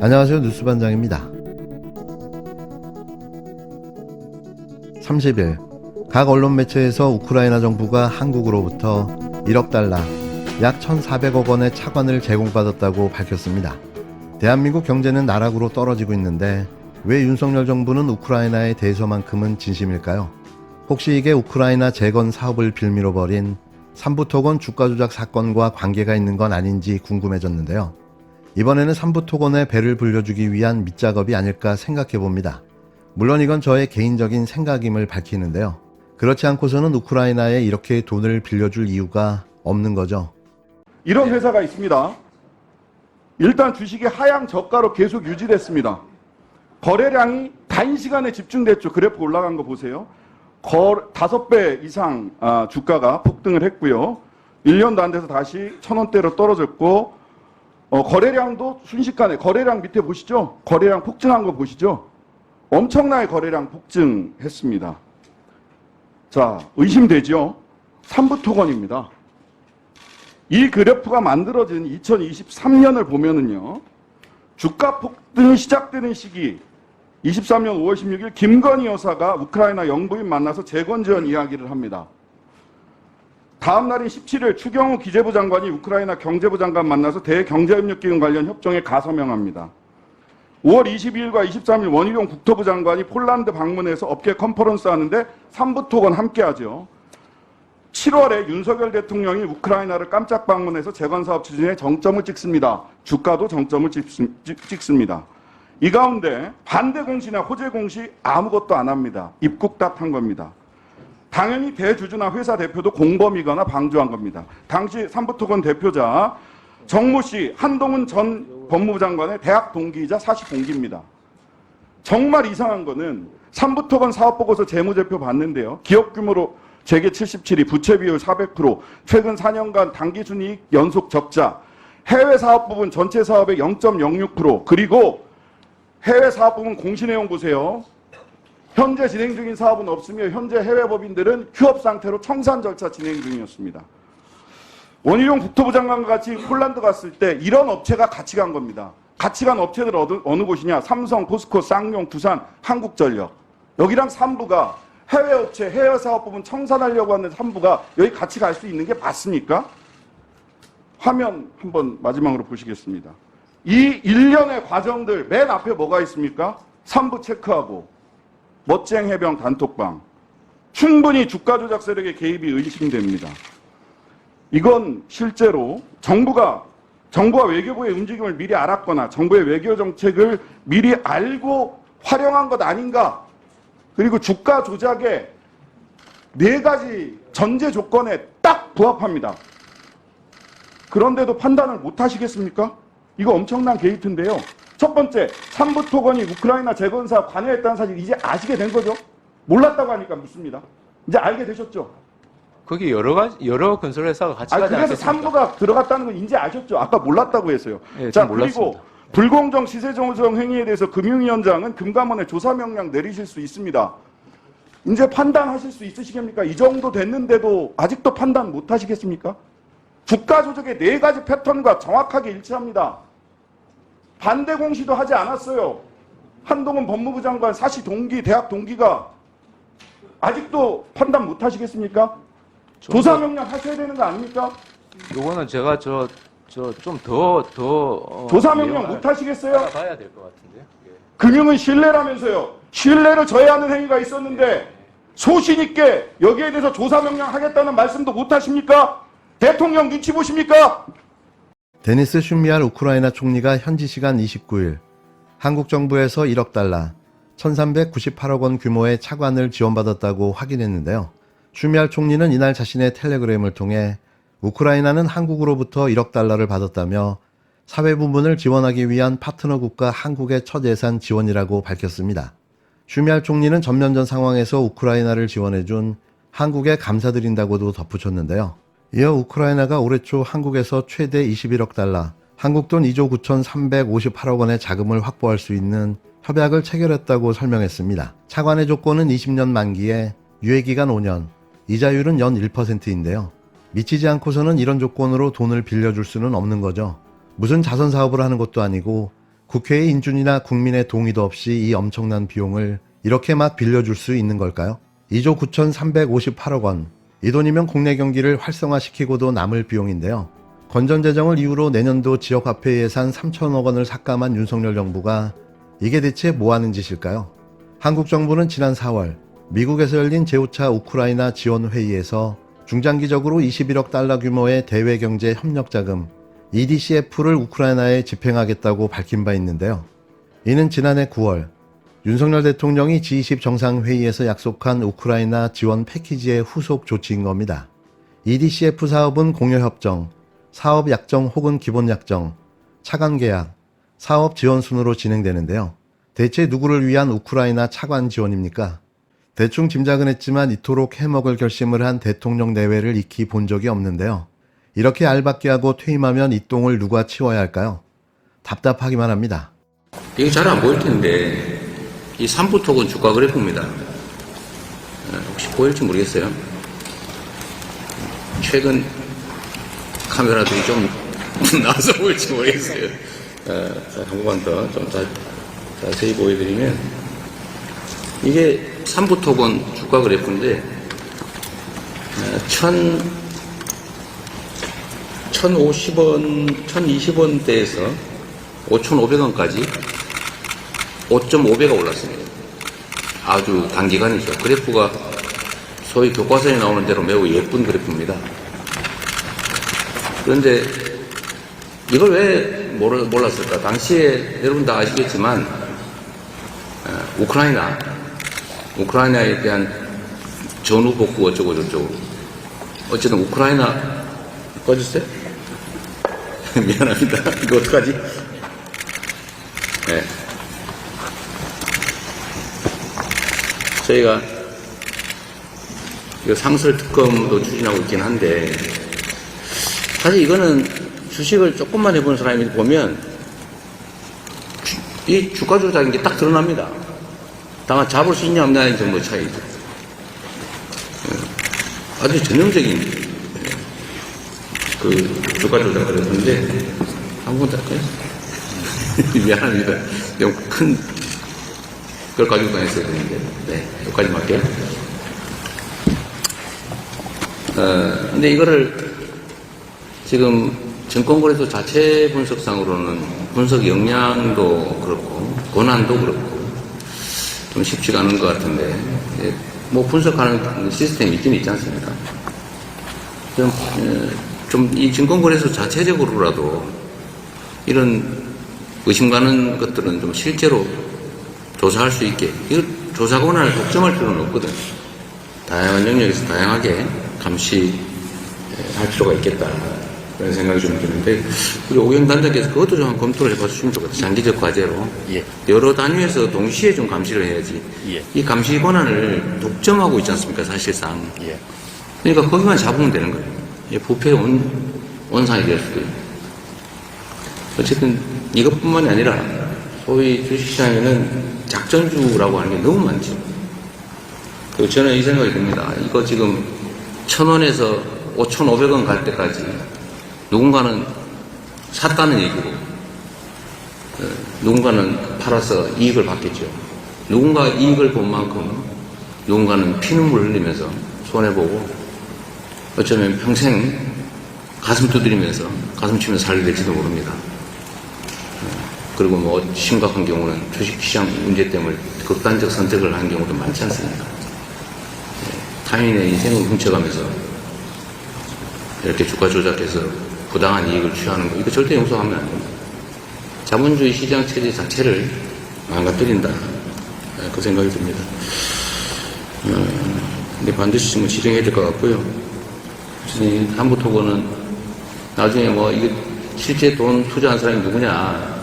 안녕하세요. 뉴스반장입니다. 30일 각 언론 매체에서 우크라이나 정부가 한국으로부터 1억 달러, 약 1,400억 원의 차관을 제공받았다고 밝혔습니다. 대한민국 경제는 나락으로 떨어지고 있는데 왜 윤석열 정부는 우크라이나에 대해서만큼은 진심일까요? 혹시 이게 우크라이나 재건 사업을 빌미로 벌인 삼부토건 주가 조작 사건과 관계가 있는 건 아닌지 궁금해졌는데요. 이번에는 삼부토건의 배를 불려주기 위한 밑작업이 아닐까 생각해봅니다. 물론 이건 저의 개인적인 생각임을 밝히는데요. 그렇지 않고서는 우크라이나에 이렇게 돈을 빌려줄 이유가 없는 거죠. 이런 회사가 있습니다. 일단 주식이 하향 저가로 계속 유지됐습니다. 거래량이 단시간에 집중됐죠. 그래프 올라간 거 보세요. 5배 이상 주가가 폭등을 했고요. 1년도 안 돼서 다시 1,000원대로 떨어졌고, 거래량도 순식간에, 거래량 밑에 보시죠? 거래량 폭증한 거 보시죠? 엄청나게 거래량 폭증했습니다. 자, 의심되죠? 삼부토건입니다. 이 그래프가 만들어진 2023년을 보면은요, 주가 폭등이 시작되는 시기, 23년 5월 16일 김건희 여사가 우크라이나 영부인 만나서 재건 지원 이야기를 합니다. 다음 날인 17일 추경호 기재부 장관이 우크라이나 경제부 장관 만나서 대경제협력기금 관련 협정에 가서명합니다. 5월 22일과 23일 원희룡 국토부 장관이 폴란드 방문해서 업계 컨퍼런스 하는데 삼부토건 함께하죠. 7월에 윤석열 대통령이 우크라이나를 깜짝 방문해서 재건사업 추진에 정점을 찍습니다. 주가도 정점을 찍습니다. 이 가운데 반대 공시나 호재 공시 아무것도 안 합니다. 입국답한 겁니다. 당연히 대주주나 회사 대표도 공범이거나 방조한 겁니다. 당시 삼부토건 대표자 정모 씨, 한동훈 전 법무부 장관의 대학 동기이자 사시 동기입니다. 정말 이상한 거는 삼부토건 사업보고서 재무제표 봤는데요. 기업 규모로 재계 77위, 부채 비율 400%, 최근 4년간 당기순이익 연속 적자, 해외 사업 부분 전체 사업의 0.06%, 그리고 해외 사업 부분 공시 내용 보세요. 현재 진행 중인 사업은 없으며 현재 해외 법인들은 휴업 상태로 청산 절차 진행 중이었습니다. 원희룡 국토부 장관과 같이 폴란드 갔을 때 이런 업체가 같이 간 겁니다. 같이 간 업체들 어느 곳이냐? 삼성, 포스코, 쌍용, 두산, 한국전력. 여기랑 삼부가 해외 업체, 해외 사업 부분 청산하려고 하는 삼부가 여기 같이 갈 수 있는 게 맞습니까? 화면 한번 마지막으로 보시겠습니다. 이 일련의 과정들 맨 앞에 뭐가 있습니까? 삼부 체크하고 멋쟁 해병 단톡방. 충분히 주가 조작 세력의 개입이 의심됩니다. 이건 실제로 정부와 외교부의 움직임을 미리 알았거나 정부의 외교 정책을 미리 알고 활용한 것 아닌가. 그리고 주가 조작의 4가지 전제 조건에 딱 부합합니다. 그런데도 판단을 못 하시겠습니까? 이거 엄청난 게이트인데요. 첫 번째, 삼부토건이 우크라이나 재건사업 관여했다는 사실 이제 아시게 된 거죠. 몰랐다고 하니까 묻습니다. 이제 알게 되셨죠. 거기 여러 건설 회사가 같이 가지 그래서 않겠습니까? 삼부가 들어갔다는 건 이제 아셨죠. 아까 몰랐다고 했어요. 네, 자, 좀 그리고 몰랐습니다. 불공정 시세조정 행위에 대해서 금융위원장은 금감원에 조사 명령 내리실 수 있습니다. 이제 판단하실 수 있으시겠습니까? 이 정도 됐는데도 아직도 판단 못 하시겠습니까? 주가 조작의 4가지 패턴과 정확하게 일치합니다. 반대 공시도 하지 않았어요. 한동훈 법무부 장관 사시 동기, 대학 동기가 아직도 판단 못 하시겠습니까? 조사 명령 하셔야 되는 거 아닙니까? 요거는 제가 좀 더 조사 명령 못 하시겠어요? 봐야 될 것 같은데요. 예. 금융은 신뢰라면서요. 신뢰를 저해하는 행위가 있었는데 소신 있게 여기에 대해서 조사 명령 하겠다는 말씀도 못 하십니까? 대통령 눈치 보십니까? 데니스 슈미알 우크라이나 총리가 현지 시간 29일 한국 정부에서 1억 달러, 1,398억 원 규모의 차관을 지원받았다고 확인했는데요. 슈미알 총리는 이날 자신의 텔레그램을 통해 우크라이나는 한국으로부터 1억 달러를 받았다며 사회 부문을 지원하기 위한 파트너 국가 한국의 첫 예산 지원이라고 밝혔습니다. 슈미알 총리는 전면전 상황에서 우크라이나를 지원해준 한국에 감사드린다고도 덧붙였는데요. 이어 우크라이나가 올해 초 한국에서 최대 21억 달러, 한국 돈 2조 9,358억 원의 자금을 확보할 수 있는 협약을 체결했다고 설명했습니다. 차관의 조건은 20년 만기에 유예기간 5년, 이자율은 연 1%인데요. 미치지 않고서는 이런 조건으로 돈을 빌려줄 수는 없는 거죠. 무슨 자선 사업을 하는 것도 아니고 국회의 인준이나 국민의 동의도 없이 이 엄청난 비용을 이렇게 막 빌려줄 수 있는 걸까요? 2조 9,358억 원. 이 돈이면 국내 경기를 활성화시키고도 남을 비용인데요. 건전재정을 이유로 내년도 지역화폐 예산 3천억 원을 삭감한 윤석열 정부가 이게 대체 뭐 하는 짓일까요? 한국 정부는 지난 4월 미국에서 열린 제5차 우크라이나 지원 회의에서 중장기적으로 21억 달러 규모의 대외경제 협력자금 EDCF를 우크라이나에 집행하겠다고 밝힌 바 있는데요. 이는 지난해 9월 윤석열 대통령이 G20 정상회의에서 약속한 우크라이나 지원 패키지의 후속 조치인 겁니다. EDCF 사업은 공여협정, 사업약정 혹은 기본약정, 차관계약, 사업지원순으로 진행되는데요. 대체 누구를 위한 우크라이나 차관 지원입니까? 대충 짐작은 했지만 이토록 해먹을 결심을 한 대통령 내외를 익히 본 적이 없는데요. 이렇게 알박기 하고 퇴임하면 이 똥을 누가 치워야 할까요? 답답하기만 합니다. 이게 잘 안 보일 텐데 이 삼부토건 주가 그래프입니다. 혹시 보일지 모르겠어요. 최근 카메라들이 좀 나와서 보일지 모르겠어요. 한 번만 더 좀 자세히 보여드리면 이게 삼부토건 주가 그래프인데 1,050원, 1,020원대에서 5,500원까지 5.5배가 올랐습니다. 아주 단기간이죠. 그래프가 소위 교과서에 나오는 대로 매우 예쁜 그래프입니다. 그런데 이걸 왜 몰랐을까? 당시에 여러분 다 아시겠지만 우크라이나에 대한 전후 복구 어쩌고 저쩌고 어쨌든 우크라이나 꺼주세요? 미안합니다. 이거 어떡하지? 네. 저희가 이거 상설 특검도 추진하고 있긴 한데 사실 이거는 주식을 조금만 해본 사람이 보면 이 주가 조작인 게 딱 드러납니다. 다만 잡을 수 있냐 없냐의 정도 차이죠. 아주 전형적인 그 주가 조작을 했는데 한 번 더 할까요? 미안합니다. 너무 큰 그걸 가지고 다녔어야 되는데 네, 여기까지만 할게요. 근데 이거를 지금 증권거래소 자체 분석상으로는 분석 역량도 그렇고 권한도 그렇고 좀 쉽지가 않은 것 같은데 뭐 분석하는 시스템이 있지 않습니까? 좀 이 증권거래소 자체적으로라도 이런 의심 가는 것들은 좀 실제로 조사할 수 있게 이거 조사 권한을 독점할 필요는 없거든. 다양한 영역에서 다양하게 감시할 필요가 있겠다 그런 생각이 좀 드는데 우리 오경 단장께서 그것도 좀 검토를 해봤으면 좋겠다. 장기적 과제로 여러 단위에서 동시에 좀 감시를 해야지. 이 감시 권한을 독점하고 있지 않습니까? 사실상. 그러니까 거기만 잡으면 되는 거예요. 부패 원상이 될 수도 있고. 어쨌든 이것뿐만이 아니라 소위 주식시장에는 작전주라고 하는 게 너무 많죠. 그리고 저는 이 생각이 듭니다. 이거 지금 1,000원에서 5,500원 갈 때까지 누군가는 샀다는 얘기고 누군가는 팔아서 이익을 받겠죠. 누군가 이익을 본 만큼 누군가는 피눈물 흘리면서 손해보고 어쩌면 평생 가슴 두드리면서 가슴 치면서 살게 될지도 모릅니다. 그리고 뭐 심각한 경우는 주식시장 문제 때문에 극단적 선택을 한 경우도 많지 않습니까? 타인의 인생을 훔쳐가면서 이렇게 주가 조작해서 부당한 이익을 취하는 거 이거 절대 용서하면 안 됩니다. 자본주의 시장 체제 자체를 망가뜨린다 그 생각이 듭니다. 근데 반드시 좀 실행해야 될 것 같고요. 한부토건은 나중에 뭐 이게 실제 돈 투자한 사람이 누구냐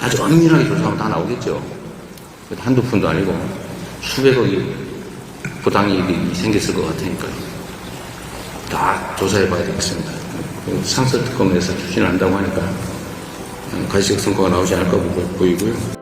아주 엄밀하게 조사하면 다 나오겠죠. 한두 푼도 아니고 수백억이 부당이익이 생겼을 것 같으니까요. 다 조사해 봐야 되겠습니다. 상설 특검에서 추진을 한다고 하니까 가시적 성과가 나오지 않을까 보이고요.